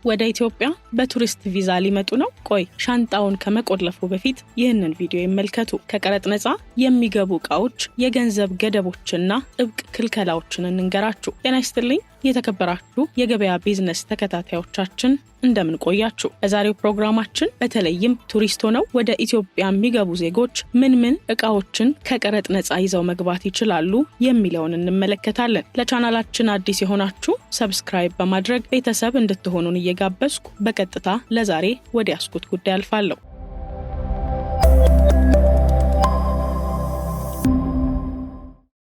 ወደ ኢትዮጵያ በቱሪስት ቪዛ ሊመጡ ነው? ቆይ ሻንጣውን ከመቆለፉ በፊት ይህንን ቪዲዮ ይመልከቱ። ከቀረጥ ነፃ የሚገቡ ዕቃዎች የገንዘብ ገደቦችና ጥብቅ ክልከላዎችን እንንገራችሁ። ጤና ይስጥልኝ የተከበራችሁ የገበያ ቢዝነስ ተከታታዮቻችን እንደምን ቆያችሁ? በዛሬው ፕሮግራማችን በተለይም ቱሪስት ሆነው ወደ ኢትዮጵያ የሚገቡ ዜጎች ምን ዕቃዎችን ከቀረጥ ነፃ ይዘው መግባት ይችላሉ የሚለውን እንመለከታለን። ለቻናላችን አዲስ የሆናችሁ ሰብስክራይብ በማድረግ ቤተሰብ እንድትሆኑን እየጋበዝኩ በቀጥታ ለዛሬ ወደ ያስኩት ጉዳይ አልፋለሁ።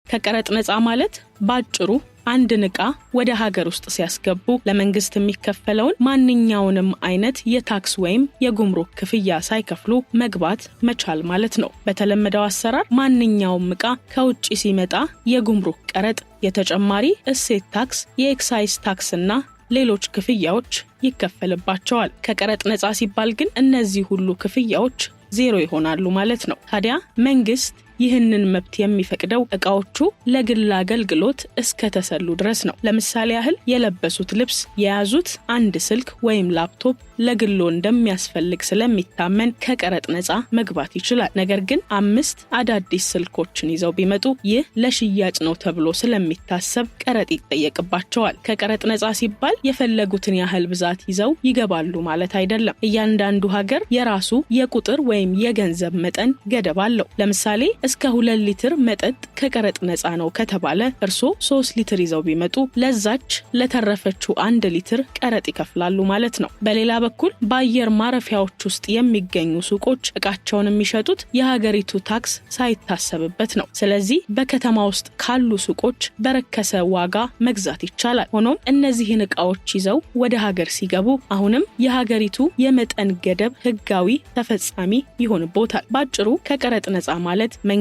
ከቀረጥ ነፃ ማለት ባጭሩ አንድን ዕቃ ወደ ሀገር ውስጥ ሲያስገቡ ለመንግስት የሚከፈለውን ማንኛውንም አይነት የታክስ ወይም የጉምሩክ ክፍያ ሳይከፍሉ መግባት መቻል ማለት ነው። በተለመደው አሰራር ማንኛውም ዕቃ ከውጪ ሲመጣ የጉምሩክ ቀረጥ፣ የተጨማሪ እሴት ታክስ፣ የኤክሳይዝ ታክስና ሌሎች ክፍያዎች ይከፈልባቸዋል። ከቀረጥ ነፃ ሲባል ግን እነዚህ ሁሉ ክፍያዎች ዜሮ ይሆናሉ ማለት ነው። ታዲያ መንግስት ይህንን መብት የሚፈቅደው ዕቃዎቹ ለግል አገልግሎት እስከተሰሉ ድረስ ነው። ለምሳሌ ያህል የለበሱት ልብስ፣ የያዙት አንድ ስልክ ወይም ላፕቶፕ ለግሎ እንደሚያስፈልግ ስለሚታመን ከቀረጥ ነፃ መግባት ይችላል። ነገር ግን 5 አዳዲስ ስልኮችን ይዘው ቢመጡ ይህ ለሽያጭ ነው ተብሎ ስለሚታሰብ ቀረጥ ይጠየቅባቸዋል። ከቀረጥ ነፃ ሲባል የፈለጉትን ያህል ብዛት ይዘው ይገባሉ ማለት አይደለም። እያንዳንዱ ሀገር የራሱ የቁጥር ወይም የገንዘብ መጠን ገደብ አለው። ለምሳሌ እስከ 2 ሊትር መጠጥ ከቀረጥ ነፃ ነው ከተባለ እርሶ 3 ሊትር ይዘው ቢመጡ ለዛች ለተረፈችው 1 ሊትር ቀረጥ ይከፍላሉ ማለት ነው። በሌላ በኩል በአየር ማረፊያዎች ውስጥ የሚገኙ ሱቆች ዕቃቸውን የሚሸጡት የሀገሪቱ ታክስ ሳይታሰብበት ነው። ስለዚህ በከተማ ውስጥ ካሉ ሱቆች በረከሰ ዋጋ መግዛት ይቻላል። ሆኖም እነዚህን ዕቃዎች ይዘው ወደ ሀገር ሲገቡ አሁንም የሀገሪቱ የመጠን ገደብ ህጋዊ ተፈጻሚ ይሆንቦታል። ባጭሩ ከቀረጥ ነፃ ማለት መንግስት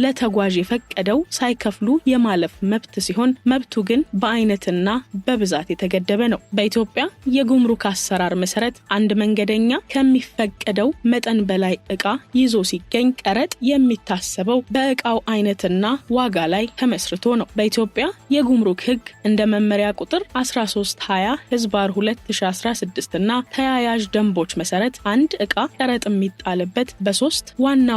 ለተጓዥ የፈቀደው ሳይከፍሉ የማለፍ መብት ሲሆን መብቱ ግን በአይነትና በብዛት የተገደበ ነው። በኢትዮጵያ የጉምሩክ አሰራር መሰረት አንድ መንገደኛ ከሚፈቀደው መጠን በላይ ዕቃ ይዞ ሲገኝ ቀረጥ የሚታሰበው በዕቃው አይነትና ዋጋ ላይ ተመስርቶ ነው። በኢትዮጵያ የጉምሩክ ህግ እንደ መመሪያ ቁጥር 1320/2016 እና ተያያዥ ደንቦች መሰረት አንድ ዕቃ ቀረጥ የሚጣልበት በ3 ዋና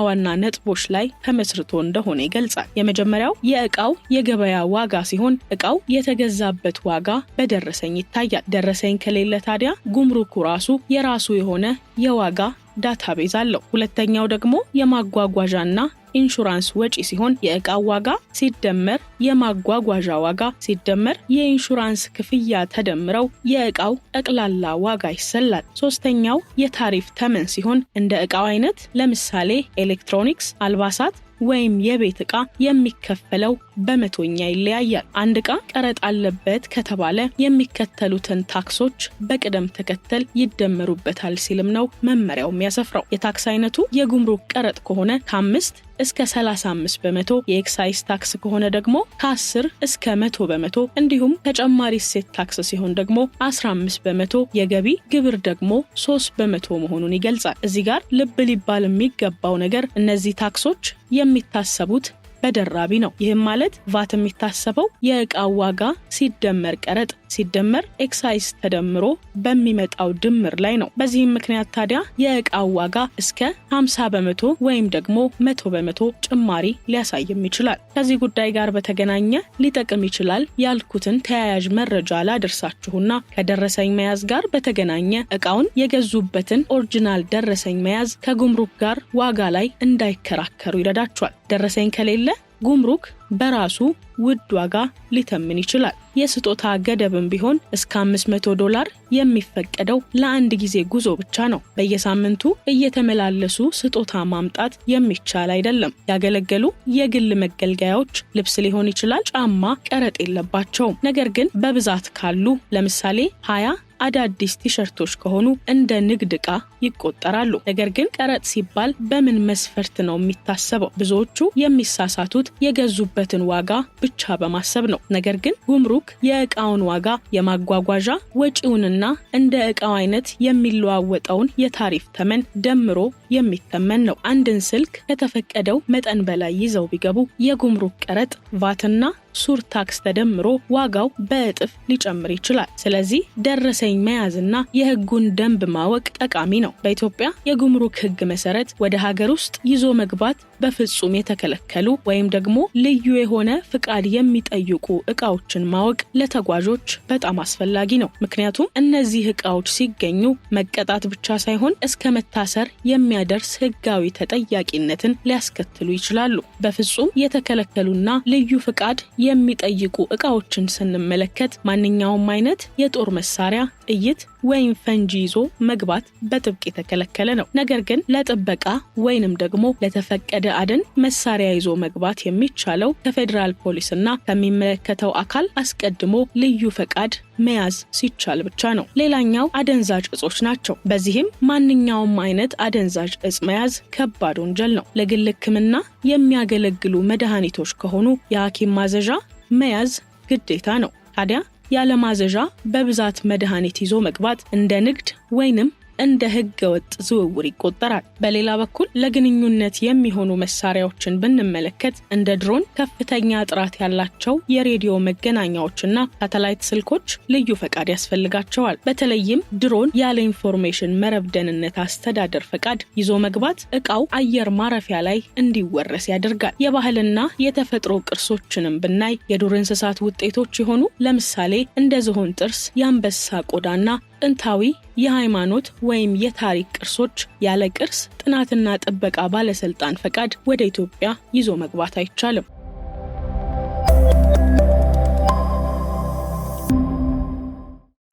ነጥቦች ላይ ተመስርቶ እንደሆነ ይገልጻል። የመጀመሪያው የዕቃው የገበያ ዋጋ ሲሆን ዕቃው የተገዛበት ዋጋ በደረሰኝ ይታያል። ደረሰኝ ከሌለ ታዲያ ጉምሩኩ ራሱ የራሱ የሆነ የዋጋ ዳታቤዝ አለው። ሁለተኛው ደግሞ የማጓጓዣና ኢንሹራንስ ወጪ ሲሆን የዕቃው ዋጋ ሲደመር የማጓጓዣ ዋጋ ሲደመር የኢንሹራንስ ክፍያ ተደምረው የዕቃው ጠቅላላ ዋጋ ይሰላል። ሶስተኛው የታሪፍ ተመን ሲሆን እንደ ዕቃው አይነት ለምሳሌ ኤሌክትሮኒክስ፣ አልባሳት ወይም የቤት ዕቃ የሚከፈለው በመቶኛ ይለያያል። አንድ ዕቃ ቀረጥ አለበት ከተባለ የሚከተሉትን ታክሶች በቅደም ተከተል ይደመሩበታል ሲልም ነው መመሪያው የሚያሰፍረው። የታክስ አይነቱ የጉምሩክ ቀረጥ ከሆነ ከ5 እስከ 35%፣ የኤክሳይዝ ታክስ ከሆነ ደግሞ ከ10 እስከ 100%፣ እንዲሁም ተጨማሪ እሴት ታክስ ሲሆን ደግሞ 15%፣ የገቢ ግብር ደግሞ 3% መሆኑን ይገልጻል። እዚህ ጋር ልብ ሊባል የሚገባው ነገር እነዚህ ታክሶች የሚታሰቡት በደራቢ ነው። ይህም ማለት ቫት የሚታሰበው የዕቃው ዋጋ ሲደመር ቀረጥ ሲደመር ኤክሳይዝ ተደምሮ በሚመጣው ድምር ላይ ነው። በዚህም ምክንያት ታዲያ የዕቃው ዋጋ እስከ 50% ወይም ደግሞ 100% ጭማሪ ሊያሳይም ይችላል። ከዚህ ጉዳይ ጋር በተገናኘ ሊጠቅም ይችላል ያልኩትን ተያያዥ መረጃ ላደርሳችሁና ከደረሰኝ መያዝ ጋር በተገናኘ ዕቃውን የገዙበትን ኦሪጂናል ደረሰኝ መያዝ ከጉምሩክ ጋር ዋጋ ላይ እንዳይከራከሩ ይረዳቸዋል። ደረሰኝ ከሌለ ጉምሩክ በራሱ ውድ ዋጋ ሊተምን ይችላል። የስጦታ ገደብም ቢሆን እስከ $500 የሚፈቀደው ለአንድ ጊዜ ጉዞ ብቻ ነው። በየሳምንቱ እየተመላለሱ ስጦታ ማምጣት የሚቻል አይደለም። ያገለገሉ የግል መገልገያዎች ልብስ ሊሆን ይችላል፣ ጫማ ቀረጥ የለባቸውም። ነገር ግን በብዛት ካሉ ለምሳሌ 20 አዳዲስ ቲሸርቶች ከሆኑ እንደ ንግድ ዕቃ ይቆጠራሉ። ነገር ግን ቀረጥ ሲባል በምን መስፈርት ነው የሚታሰበው? ብዙዎቹ የሚሳሳቱት የገዙበትን ዋጋ ብቻ በማሰብ ነው። ነገር ግን ጉምሩክ የዕቃውን ዋጋ፣ የማጓጓዣ ወጪውንና እንደ ዕቃው አይነት የሚለዋወጠውን የታሪፍ ተመን ደምሮ የሚተመን ነው። አንድን ስልክ ከተፈቀደው መጠን በላይ ይዘው ቢገቡ የጉምሩክ ቀረጥ ቫትና ሱር ታክስ ተደምሮ ዋጋው በእጥፍ ሊጨምር ይችላል። ስለዚህ ደረሰኝ መያዝና የህጉን ደንብ ማወቅ ጠቃሚ ነው። በኢትዮጵያ የጉምሩክ ህግ መሰረት ወደ ሀገር ውስጥ ይዞ መግባት በፍጹም የተከለከሉ ወይም ደግሞ ልዩ የሆነ ፍቃድ የሚጠይቁ ዕቃዎችን ማወቅ ለተጓዦች በጣም አስፈላጊ ነው። ምክንያቱም እነዚህ ዕቃዎች ሲገኙ መቀጣት ብቻ ሳይሆን እስከ መታሰር የሚያደርስ ህጋዊ ተጠያቂነትን ሊያስከትሉ ይችላሉ። በፍጹም የተከለከሉና ልዩ ፍቃድ የሚጠይቁ ዕቃዎችን ስንመለከት ማንኛውም አይነት የጦር መሳሪያ፣ ጥይት ወይም ፈንጂ ይዞ መግባት በጥብቅ የተከለከለ ነው። ነገር ግን ለጥበቃ ወይንም ደግሞ ለተፈቀደ አደን መሳሪያ ይዞ መግባት የሚቻለው ከፌደራል ፖሊስና ከሚመለከተው አካል አስቀድሞ ልዩ ፈቃድ መያዝ ሲቻል ብቻ ነው። ሌላኛው አደንዛዥ እጾች ናቸው። በዚህም ማንኛውም አይነት አደንዛዥ እጽ መያዝ ከባድ ወንጀል ነው። ለግል ሕክምና የሚያገለግሉ መድኃኒቶች ከሆኑ የሐኪም ማዘዣ መያዝ ግዴታ ነው። ታዲያ ያለ ማዘዣ በብዛት መድኃኒት ይዞ መግባት እንደ ንግድ ወይንም እንደ ህገወጥ ዝውውር ይቆጠራል። በሌላ በኩል ለግንኙነት የሚሆኑ መሳሪያዎችን ብንመለከት እንደ ድሮን፣ ከፍተኛ ጥራት ያላቸው የሬዲዮ መገናኛዎችና ሳተላይት ስልኮች ልዩ ፈቃድ ያስፈልጋቸዋል። በተለይም ድሮን ያለ ኢንፎርሜሽን መረብ ደህንነት አስተዳደር ፈቃድ ይዞ መግባት ዕቃው አየር ማረፊያ ላይ እንዲወረስ ያደርጋል። የባህልና የተፈጥሮ ቅርሶችንም ብናይ የዱር እንስሳት ውጤቶች የሆኑ ለምሳሌ እንደ ዝሆን ጥርስ፣ የአንበሳ ቆዳና ጥንታዊ የሃይማኖት ወይም የታሪክ ቅርሶች ያለ ቅርስ ጥናትና ጥበቃ ባለስልጣን ፈቃድ ወደ ኢትዮጵያ ይዞ መግባት አይቻልም።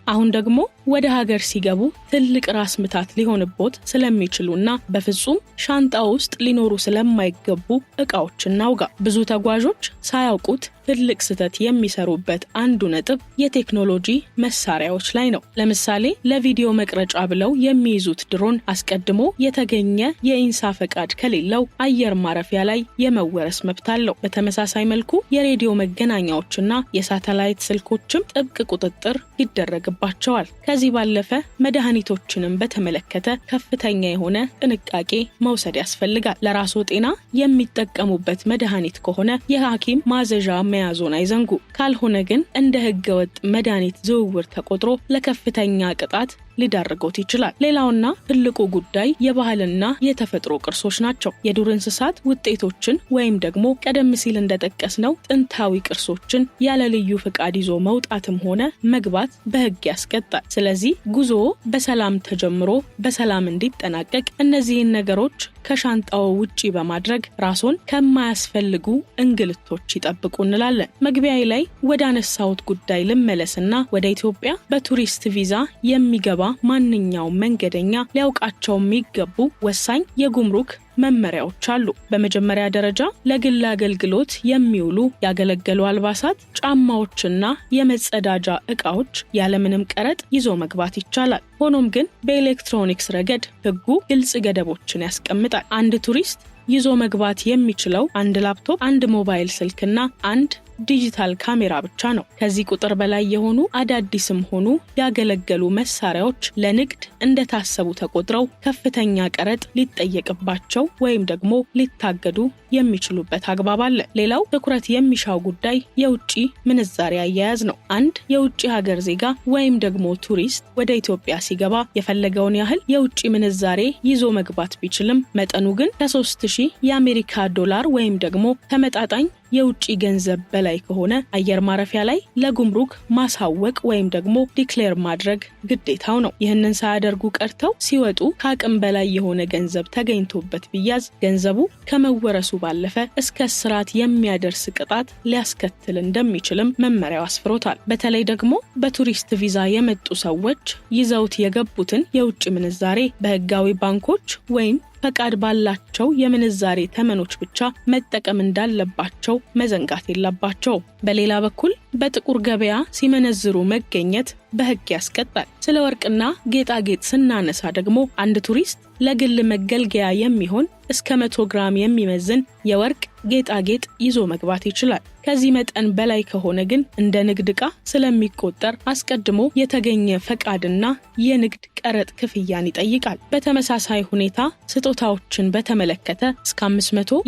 አሁን ደግሞ ወደ ሀገር ሲገቡ ትልቅ ራስ ምታት ሊሆንቦት ስለሚችሉና በፍጹም ሻንጣው ውስጥ ሊኖሩ ስለማይገቡ ዕቃዎች እናውጋ። ብዙ ተጓዦች ሳያውቁት ትልቅ ስህተት የሚሰሩበት አንዱ ነጥብ የቴክኖሎጂ መሳሪያዎች ላይ ነው። ለምሳሌ ለቪዲዮ መቅረጫ ብለው የሚይዙት ድሮን አስቀድሞ የተገኘ የኢንሳ ፈቃድ ከሌለው አየር ማረፊያ ላይ የመወረስ መብት አለው። በተመሳሳይ መልኩ የሬዲዮ መገናኛዎችና የሳተላይት ስልኮችም ጥብቅ ቁጥጥር ይደረግባቸዋል። ከዚህ ባለፈ መድኃኒቶችንም በተመለከተ ከፍተኛ የሆነ ጥንቃቄ መውሰድ ያስፈልጋል። ለራስዎ ጤና የሚጠቀሙበት መድኃኒት ከሆነ የሐኪም ማዘዣ መያዙን አይዘንጉ። ካልሆነ ግን እንደ ህገወጥ መድኃኒት ዝውውር ተቆጥሮ ለከፍተኛ ቅጣት ሊዳርጎት ይችላል። ሌላውና ትልቁ ጉዳይ የባህልና የተፈጥሮ ቅርሶች ናቸው። የዱር እንስሳት ውጤቶችን ወይም ደግሞ ቀደም ሲል እንደጠቀስነው ጥንታዊ ቅርሶችን ያለ ልዩ ፍቃድ ይዞ መውጣትም ሆነ መግባት በህግ ያስቀጣል። ስለዚህ ጉዞ በሰላም ተጀምሮ በሰላም እንዲጠናቀቅ እነዚህን ነገሮች ከሻንጣው ውጪ በማድረግ ራስዎን ከማያስፈልጉ እንግልቶች ይጠብቁ እንላለን። መግቢያዬ ላይ ወደ አነሳሁት ጉዳይ ልመለስና ወደ ኢትዮጵያ በቱሪስት ቪዛ የሚገባ ማንኛውም መንገደኛ ሊያውቃቸው የሚገቡ ወሳኝ የጉምሩክ መመሪያዎች አሉ። በመጀመሪያ ደረጃ ለግል አገልግሎት የሚውሉ ያገለገሉ አልባሳት፣ ጫማዎችና የመጸዳጃ ዕቃዎች ያለምንም ቀረጥ ይዞ መግባት ይቻላል። ሆኖም ግን በኤሌክትሮኒክስ ረገድ ህጉ ግልጽ ገደቦችን ያስቀምጣል። አንድ ቱሪስት ይዞ መግባት የሚችለው አንድ ላፕቶፕ፣ አንድ ሞባይል ስልክና አንድ ዲጂታል ካሜራ ብቻ ነው። ከዚህ ቁጥር በላይ የሆኑ አዳዲስም ሆኑ ያገለገሉ መሳሪያዎች ለንግድ እንደታሰቡ ተቆጥረው ከፍተኛ ቀረጥ ሊጠየቅባቸው ወይም ደግሞ ሊታገዱ የሚችሉበት አግባብ አለ። ሌላው ትኩረት የሚሻው ጉዳይ የውጭ ምንዛሬ አያያዝ ነው። አንድ የውጭ ሀገር ዜጋ ወይም ደግሞ ቱሪስት ወደ ኢትዮጵያ ሲገባ የፈለገውን ያህል የውጭ ምንዛሬ ይዞ መግባት ቢችልም መጠኑ ግን ከ3000 የአሜሪካ ዶላር ወይም ደግሞ ተመጣጣኝ የውጭ ገንዘብ በላይ ከሆነ አየር ማረፊያ ላይ ለጉምሩክ ማሳወቅ ወይም ደግሞ ዲክሌር ማድረግ ግዴታው ነው። ይህንን ሳያደርጉ ቀርተው ሲወጡ ከአቅም በላይ የሆነ ገንዘብ ተገኝቶበት ቢያዝ ገንዘቡ ከመወረሱ ባለፈ እስከ እስራት የሚያደርስ ቅጣት ሊያስከትል እንደሚችልም መመሪያው አስፍሮታል። በተለይ ደግሞ በቱሪስት ቪዛ የመጡ ሰዎች ይዘውት የገቡትን የውጭ ምንዛሬ በህጋዊ ባንኮች ወይም ፈቃድ ባላቸው የምንዛሬ ተመኖች ብቻ መጠቀም እንዳለባቸው መዘንጋት የለባቸው። በሌላ በኩል በጥቁር ገበያ ሲመነዝሩ መገኘት በህግ ያስቀጣል። ስለ ወርቅና ጌጣጌጥ ስናነሳ ደግሞ አንድ ቱሪስት ለግል መገልገያ የሚሆን እስከ 100 ግራም የሚመዝን የወርቅ ጌጣጌጥ ይዞ መግባት ይችላል። ከዚህ መጠን በላይ ከሆነ ግን እንደ ንግድ ዕቃ ስለሚቆጠር አስቀድሞ የተገኘ ፈቃድና የንግድ ቀረጥ ክፍያን ይጠይቃል። በተመሳሳይ ሁኔታ ስጦታዎችን በተመለከተ እስከ $500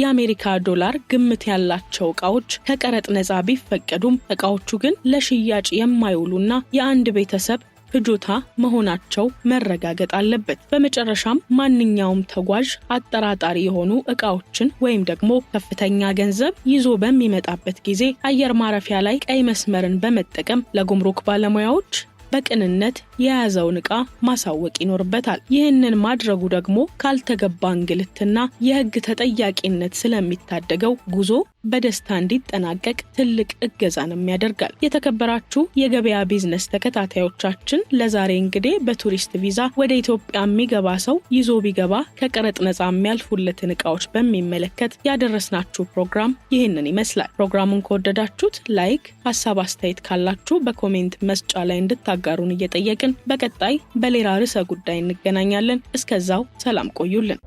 ግምት ያላቸው ዕቃዎች ከቀረጥ ነፃ ቢፈቀዱም ዕቃዎቹ ግን ለሽያጭ የማይውሉና የአንድ ቤተሰብ ፍጆታ መሆናቸው መረጋገጥ አለበት። በመጨረሻም ማንኛውም ተጓዥ አጠራጣሪ የሆኑ ዕቃዎችን ወይም ደግሞ ከፍተኛ ገንዘብ ይዞ በሚመጣበት ጊዜ አየር ማረፊያ ላይ ቀይ መስመርን በመጠቀም ለጉምሩክ ባለሙያዎች በቅንነት የያዘውን ዕቃ ማሳወቅ ይኖርበታል። ይህንን ማድረጉ ደግሞ ካልተገባ እንግልትና የሕግ ተጠያቂነት ስለሚታደገው ጉዞ በደስታ እንዲጠናቀቅ ትልቅ እገዛንም ያደርጋል። የተከበራችሁ የገበያ ቢዝነስ ተከታታዮቻችን ለዛሬ እንግዲህ በቱሪስት ቪዛ ወደ ኢትዮጵያ የሚገባ ሰው ይዞ ቢገባ ከቀረጥ ነፃ የሚያልፉለትን ዕቃዎች በሚመለከት ያደረስናችሁ ፕሮግራም ይህንን ይመስላል። ፕሮግራሙን ከወደዳችሁት ላይክ፣ ሐሳብ አስተያየት ካላችሁ በኮሜንት መስጫ ላይ እንድታጋሩን እየጠየቅን በቀጣይ በሌላ ርዕሰ ጉዳይ እንገናኛለን። እስከዛው ሰላም ቆዩልን።